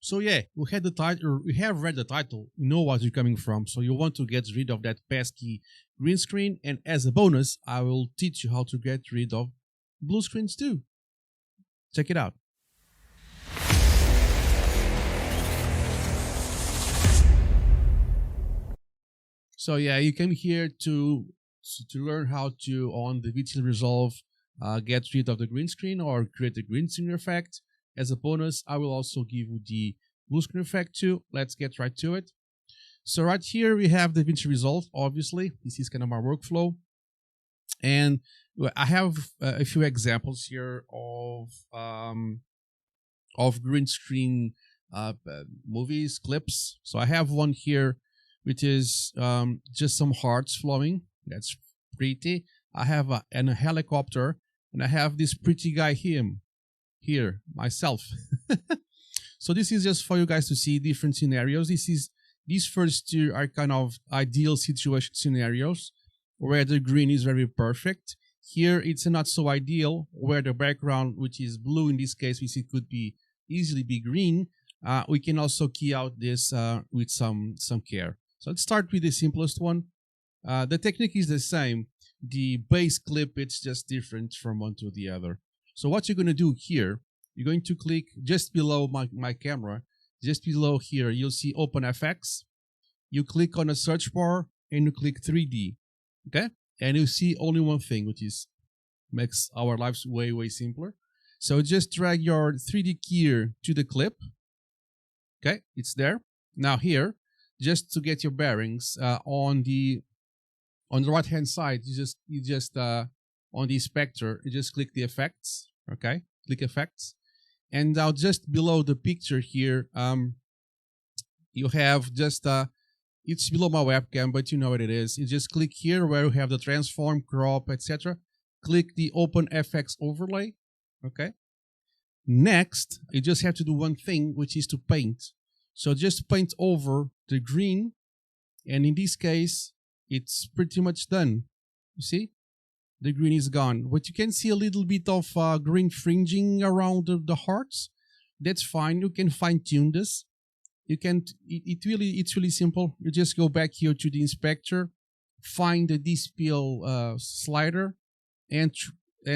So yeah, we had the title, we have read the title, you know what you're coming from. So you want to get rid of that pesky green screen. And as a bonus, I will teach you how to get rid of blue screens too. Check it out. So yeah, you came here to learn how to, on the Davinci Resolve, get rid of the green screen or create a green screen effect. As a bonus, I will also give you the blue screen effect too. Let's get right to it. So right here we have the Davinci Resolve. Obviously, this is kind of my workflow, and I have a few examples here of green screen movies clips. So I have one here, which is just some hearts flowing. That's pretty. I have a helicopter, and I have this pretty guy here myself. So this is just for you guys to see different scenarios. These first two are kind of ideal situation scenarios where the green is very perfect. Here it's not so ideal, where the background, which is blue in this case, which it could be easily be green. We can also key out this with some care. So let's start with the simplest one. The technique is the same. The base clip, it's just different from one to the other. So what you're going to do here, you're going to click just below my camera, just below here, you'll see Open FX. You click on a search bar and you click 3D, okay? And you see only one thing, which is makes our lives way, way simpler. So just drag your 3D keyer to the clip, okay? It's there. Now here, just to get your bearings, on the right hand side, you just on the inspector, you just click the effects, okay? Click effects. And now just below the picture here, you have just, it's below my webcam, but you know what it is. You just click here where you have the transform, crop, etc. Click the Open FX overlay, okay? Next, you just have to do one thing, which is to paint. So just paint over the green, and in this case, it's pretty much done. You see? The green is gone. But you can see a little bit of green fringing around the hearts. That's fine. You can fine-tune this. You can. It's really simple. You just go back here to the inspector, find the DSPL slider, and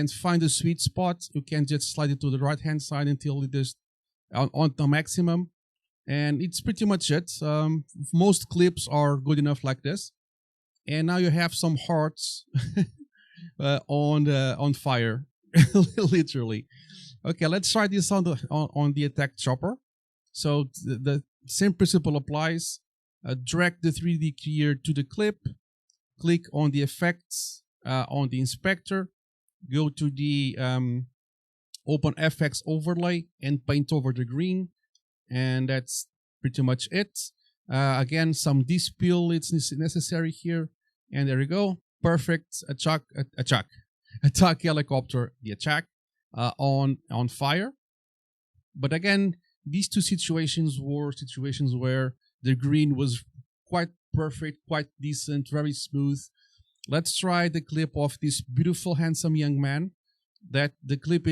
find the sweet spot. You can just slide it to the right-hand side until it is on the maximum. And it's pretty much it. Most clips are good enough like this. And now you have some hearts on fire, literally. Okay, let's try this on the attack chopper. So the same principle applies. Drag the 3D keyer to the clip, click on the effects on the inspector, go to the Open FX overlay and paint over the green, and that's pretty much it. Again, some DSPL it's necessary here, and there you go. Perfect. Attack helicopter, the attack on fire. But again, these two situations were situations where the green was quite perfect, quite decent, very smooth. Let's try the clip of this beautiful, handsome young man. That the clip,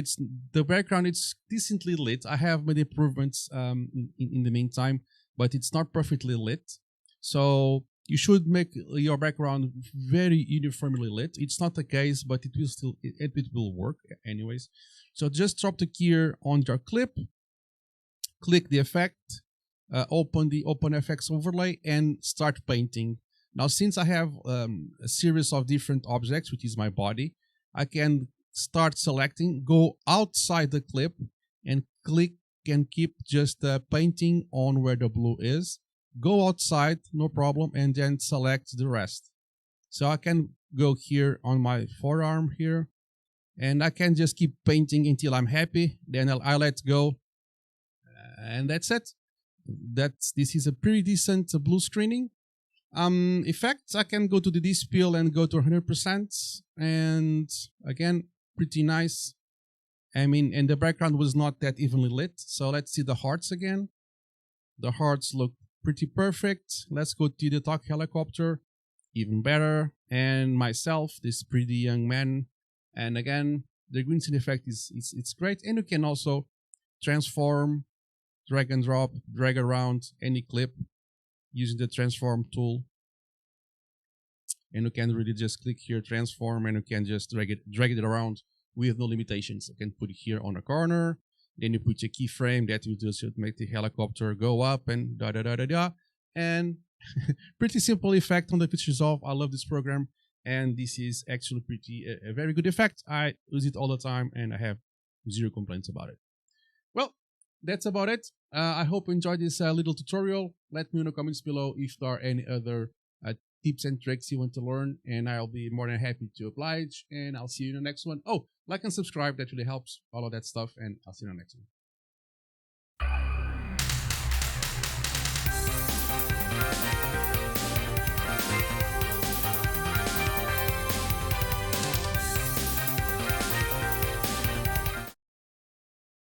the background, it's decently lit. I have made improvements in the meantime, but it's not perfectly lit. So you should make your background very uniformly lit. It's not the case, but it will work anyways. So just drop the keyer on your clip, click the effect, open the Open FX overlay, and start painting. Now, since I have a series of different objects, which is my body, I can start selecting, go outside the clip, and click and keep just painting on where the blue is. Go outside, no problem, and then select the rest. So I can go here on my forearm here, and I can just keep painting until I'm happy. Then I let go, and that's it. This is a pretty decent blue screening. Effects, I can go to the DSPL and go to 100%, and again, pretty nice. I mean, and the background was not that evenly lit. So let's see the hearts again. The hearts look pretty perfect. Let's go to the attack helicopter, even better. And myself, this pretty young man. And again, the green screen effect it's great. And you can also transform drag and drop, drag around any clip using the transform tool. And you can really just click here, transform, and you can just drag it around with no limitations. You can put it here on a corner, then you put your keyframe that will just make the helicopter go up and da da da da da. And pretty simple effect on the Davinci Resolve. I love this program, and this is actually a very good effect. I use it all the time, and I have zero complaints about it. Well, that's about it. I hope you enjoyed this little tutorial. Let me know in the comments below if there are any other tips and tricks you want to learn, and I'll be more than happy to oblige, and I'll see you in the next one. Oh, like and subscribe, that really helps, all of that stuff, and I'll see you in the next one.